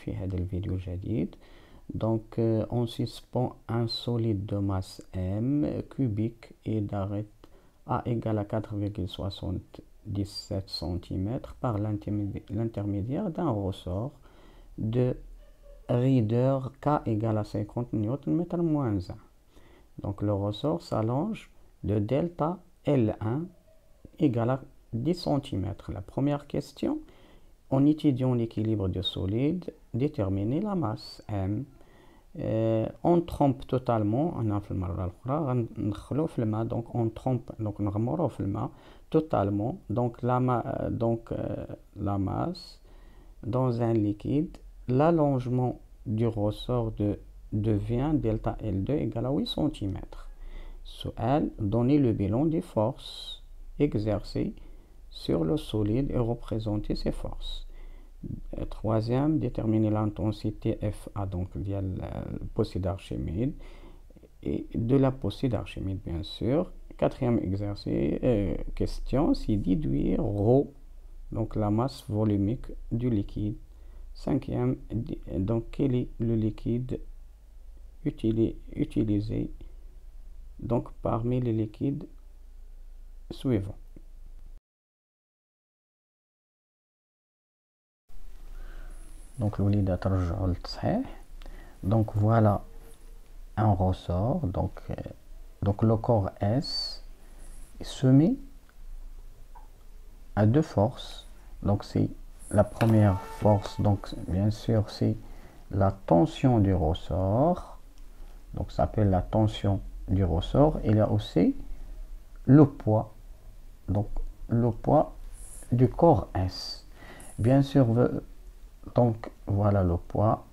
في هذا الفيديو الجديد. Donc on suspend un solide de masse M cubique et d'arrêt A égale à 4,77 cm par l'intermédiaire d'un ressort de raideur K égale à 50 Nm moins 1. Donc le ressort s'allonge de delta L1 égale à 10 cm. La première question, en étudiant l'équilibre du solide, déterminer la masse M. On trompe totalement, donc on trompe, donc on totalement, donc la masse dans un liquide, l'allongement du ressort devient delta L2 égale à 8 cm. Su'al, donner le bilan des forces exercées sur le solide et représenter ces forces. Troisième, déterminer l'intensité FA, donc via le posé d'Archimède, et de la posé d'Archimède bien sûr. Quatrième exercice, question, c'est déduire ρ, donc la masse volumique du liquide. Cinquième, donc quel est le liquide utilisé donc parmi les liquides suivants. Donc donc voilà un ressort, donc le corps S est soumis à deux forces. Donc c'est la première force, donc bien sûr c'est la tension du ressort, donc ça s'appelle la tension du ressort. Il y a aussi le poids, donc le poids du corps S. Bien sûr, donc voilà le poids.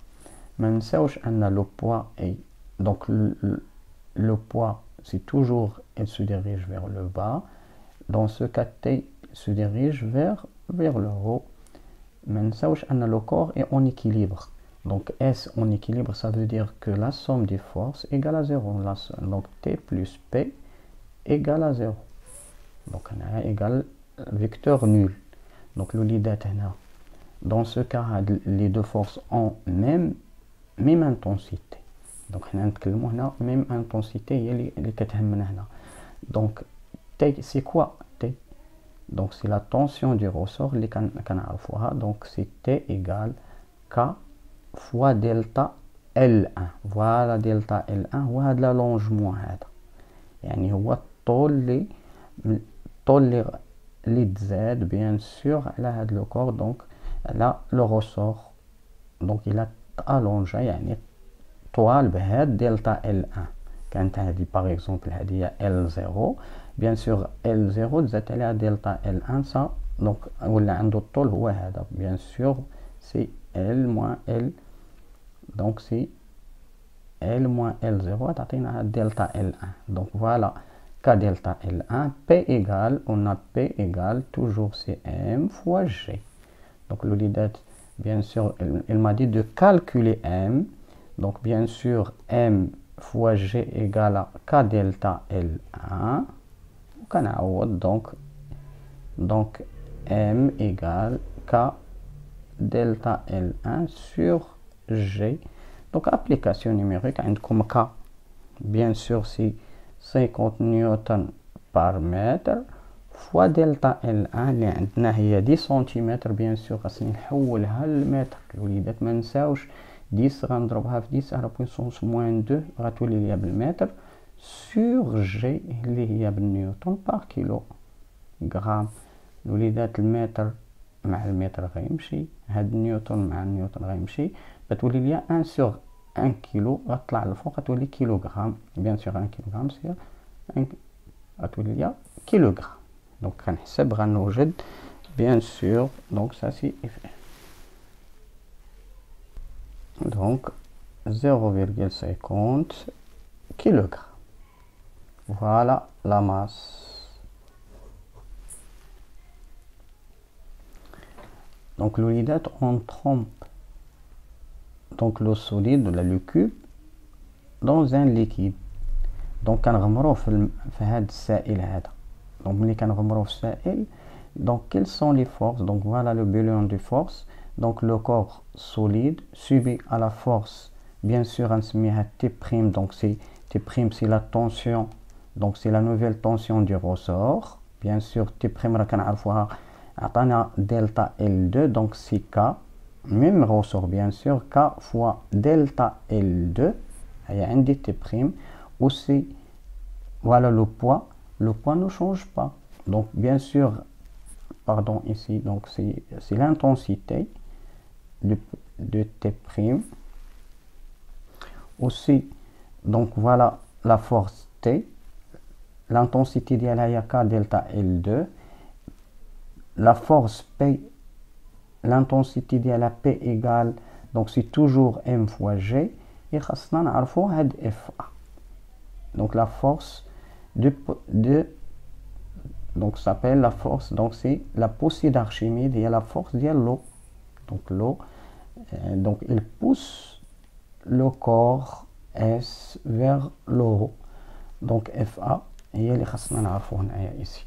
Maintenant, on a le poids et donc le poids, c'est toujours, il se dirige vers le bas. Dans ce cas, T se dirige vers le haut. Maintenant, on a le corps et en équilibre. Donc S en équilibre, ça veut dire que la somme des forces égale à 0. Donc T plus P égale à 0. Donc on a égal vecteur nul. Donc le lidat dans ce cas, les deux forces ont même intensité. Donc on a même intensité. Donc T, c'est quoi T? Donc c'est la tension du ressort. Donc c'est T égale K fois delta L1. Voilà delta L1 وهذا l'allongement هذا يعني هو الطول اللي تزاد bien sûr على هذا le corps. Donc là le ressort donc il a allongé يعني طوال بهذا delta L1. كانت هذه par exemple هذه L0 bien sûr L0 تزاد عليها delta L1 ça donc ولا عنده الطول هو هذا bien sûr c'est L moins L. Donc c'est L moins L0 تعطينا delta L1. Donc voilà K delta L1, P égale, on a P égale toujours c'est M fois G. Donc le lidat, bien sûr, il m'a dit de calculer M. Donc bien sûr M fois G égale à K delta L1. Donc M égale K delta L1 sur G. Donc application numérique comme K bien sûr c'est 50 نيوتن par mètre fois delta L1 اللي عندنا هي 10 سنتيمتر. bien sûr خاصني نحولها للمتر الوليدات ما نساوش 10 غنضربها في 10 على بويسونس موان 2 غتولي ليا بالمتر sur G اللي هي بالنيوتن بار كيلو غرام. الوليدات المتر مع المتر غيمشي، هاد نيوتن مع النيوتن غيمشي، بتولي ليا 1 sur 1 كيلو غطلع للفوق غتولي كيلوغرام. بيان سور 1 كيلوغرام سي غتولي ليا كيلوغرام. دونك غنحسب غنوجد بيان سور دونك سا سي اف دونك 0,50 كيلوغرام. فوالا لا ماس. Donc l'olidate on trempe donc le solide le cube dans un liquide. donc كنغمروه في هذا السائل هذا. donc ملي كنغمروه في السائل donc quelles sont les forces. donc voilà le bilan des forces. donc le corps solide subit à la force, bien sûr, on se met à T', donc T', c'est la tension, donc c'est la nouvelle tension du ressort. Bien sûr, T', delta L2, donc c'est K, même ressort, bien sûr, K fois delta L2, il y a un T', aussi, voilà le poids ne change pas. Donc, bien sûr, pardon, ici, donc c'est l'intensité de T'. Aussi, donc voilà la force T, l'intensité de la K delta L2, la force P, l'intensité de la P égale, donc c'est toujours M fois G, et خاصنا نعرفو هاد FA. Donc la force donc s'appelle la force, donc c'est la poussée d'Archimède et la force de l'eau. Donc l'eau, donc il pousse le corps S vers le haut. Donc FA, et il est ici.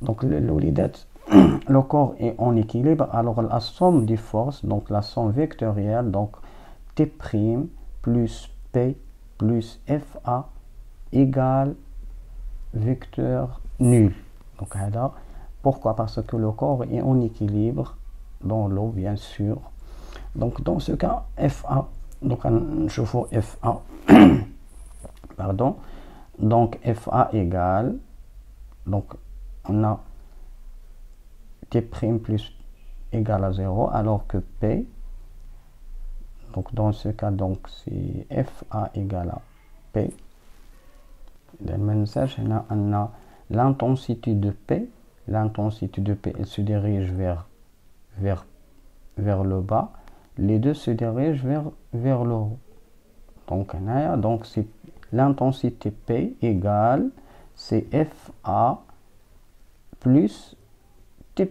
Donc le corps est en équilibre, alors la somme des forces, donc la somme vectorielle, donc T' plus P plus FA égale vecteur nul. Donc pourquoi? Parce que le corps est en équilibre dans l'eau, bien sûr. Donc dans ce cas, FA, donc je fais FA, pardon, donc FA égale, donc on a T' plus égale à 0, alors que P, donc dans ce cas, donc c'est FA égale à P. Le message, on a l'intensité de P, elle se dirige vers le bas, les deux se dirigent vers le haut. Donc c'est l'intensité P égale, c'est FA plus T'.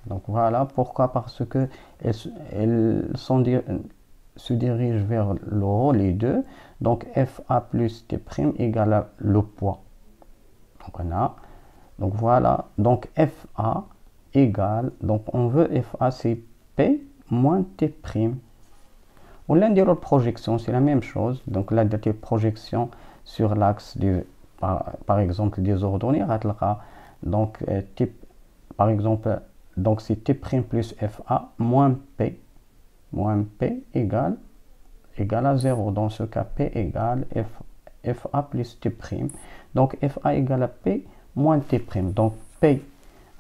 Donc voilà pourquoi, parce que elles se dirigent vers le haut, les deux. Donc FA plus T' égale à le poids. Donc voilà, donc FA égale, donc on veut FA c'est P moins T'. Ou l'un des autres projections, c'est la même chose. Donc là, des projections sur l'axe par exemple des ordonnées, donc par exemple, donc c'est T' plus FA moins P égale à 0. Dans ce cas, P égale FA plus T'. Donc FA égale à P moins T'. Donc P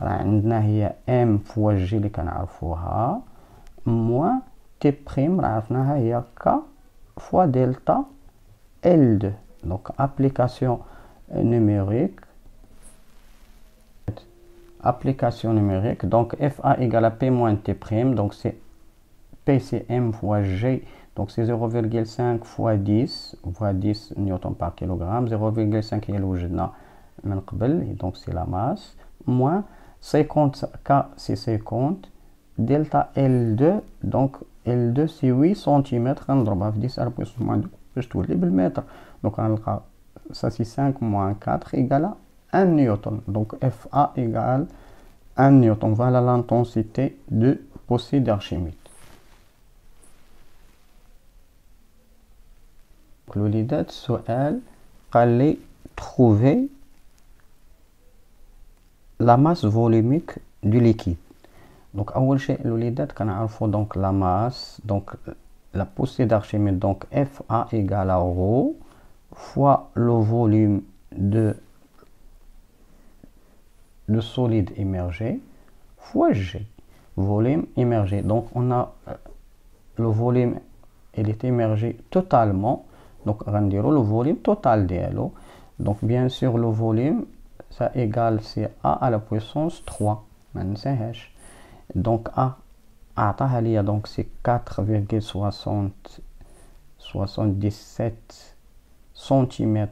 عندنا هي M fois G اللي كنعرفوها moins T' عرفناها هي K fois delta L2. Donc application numérique, donc FA égale à P moins T', donc c'est P c'est M fois G, donc c'est 0,5 fois 10 newton par kilogramme, 0,5 هي اللي وجدنا من قبل, donc c'est la masse, moins 50 K c'est 50, delta L2, donc L2 c'est 8 cm, غنضربها في 10 على puissance moins 2 باش تولي بالمتر. Donc غنلقى ça c'est 5 moins 4 égale à 1 newton. Donc FA égale 1 newton. Voilà l'intensité de poussée d'Archimède. الوليدات السؤال قال لي trouver la masse volumique du liquide. Donc أول شيء الوليدات كنعرفوا donc la masse, donc la poussée d'Archimède, donc FA égale à ρ fois le volume de solide immergé fois G, volume immergé. Donc on a le volume, il est immergé totalement, donc غنديرو le volume total ديالو. Donc bien sûr le volume ça égale c'est A à la puissance 3, ما ننساهاش. Donc A عطاها ليا donc c'est 4,77 cm.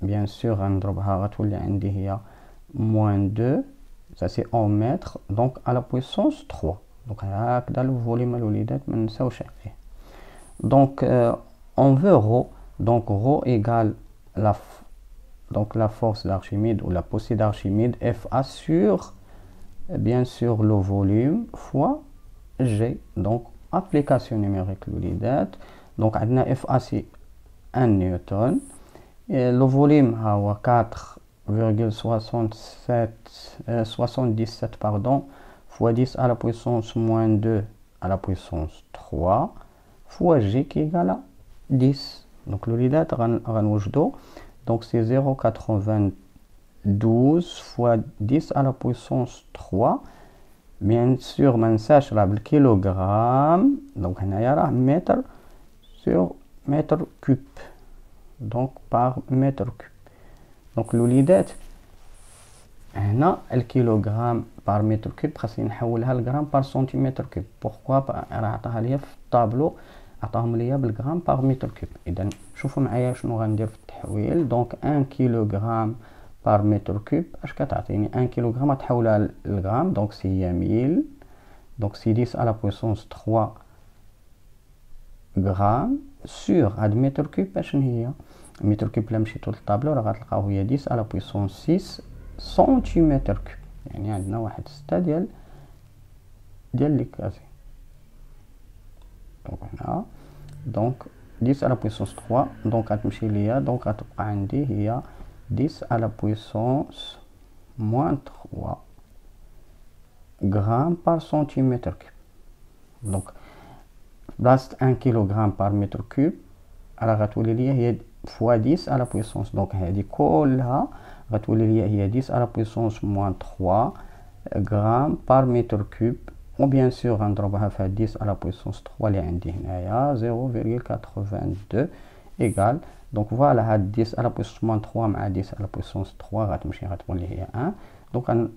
bien sûr غنضربها غتولي عندي هي moins 2, ça c'est en mètres, donc à la puissance 3. donc هكذا le volume الوليدات ما ننساوش عليه. Donc on veut ρ, donc ρ égale la force d'Archimède ou la poussée d'Archimède, FA sur bien sûr le volume fois G. Donc application numérique الوليدات. Donc عندنا F A c'est 1 نيوتن. Le volume هو 4,77 pardon fois 10 à la puissance moins 2 à la puissance 3 fois G qui égale à 10. Donc الوليدات غنوجدو. Donc c'est 0,92 fois 10 à la puissance 3. Bien sûr ما ننساش راه بالكيلوغرام. Donc هنايا راه متر sur mètre cube. Donc par mètre cube. Donc الوليدات هنا الكيلوغرام بار متر كوب خاصني نحولها لغرام بار سنتيمتر كوب. بوركوا راه عطاها ليا في الطابلو عطاهم ليا بالغرام بار متر كوب. اذا شوفوا معايا شنو غندير في التحويل. دونك 1 كيلوغرام بار متر كوب اش كتعطيني 1 كيلوغرام تحولها للغرام. دونك سي هي 1000. دونك سي 10 على بويسونس 3 غرام سور هاد متر كوب. اشنو هي متر كوب؟ الا مشيتو للطابلو راه غتلقاو هي 10 على بويسونس 6 سنتيمتر كوب. يعني عندنا واحد 6 ديال لي كازي. دونك هنا دونك 10 على بويسونس 3. دونك غتمشي ليا دونك غتبقى عندي هي 10 على بويسونس موان 3 غرام بار سنتيمتر كوب. دونك بلاصة 1 كيلوغرام بار متر كوب راه غتولي ليا هي فوا 10 على بويسونس. دونك هذه كلها غتولي ليا هي 10 على بويسونس موان 3 غرام بار متر كوب. و بيان سور غنضربها في 10 على بويسونس 3 اللي عندي هنايا 0,82 ايكال. دونك فوالا هاد 10 على بويسونس موان 3 مع 10 على بويسونس 3 غتمشي غتولي هي 1. دونك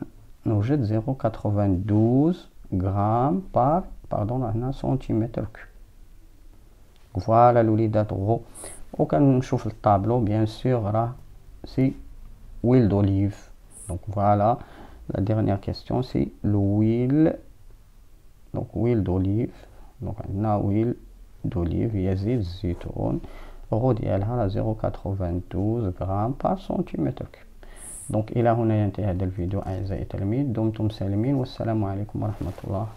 غنوجد 0,92 غرام بار باردون هنا سنتيمتر كوب. فوالا الوليدات غو. و كنشوف الطابلو بيان سور راه سي huile d'olive. Donc voilà, la dernière question c'est l'huile. Donc huile d'olive. Donc on a huile d'olive, il y a زيت الزيتون. الغو ديالها 0,92 غرام بار سنتيمتر كوب. دونك الى هنا ينتهي هذا الفيديو اعزائي التلاميذ. دمتم سالمين والسلام عليكم ورحمة الله.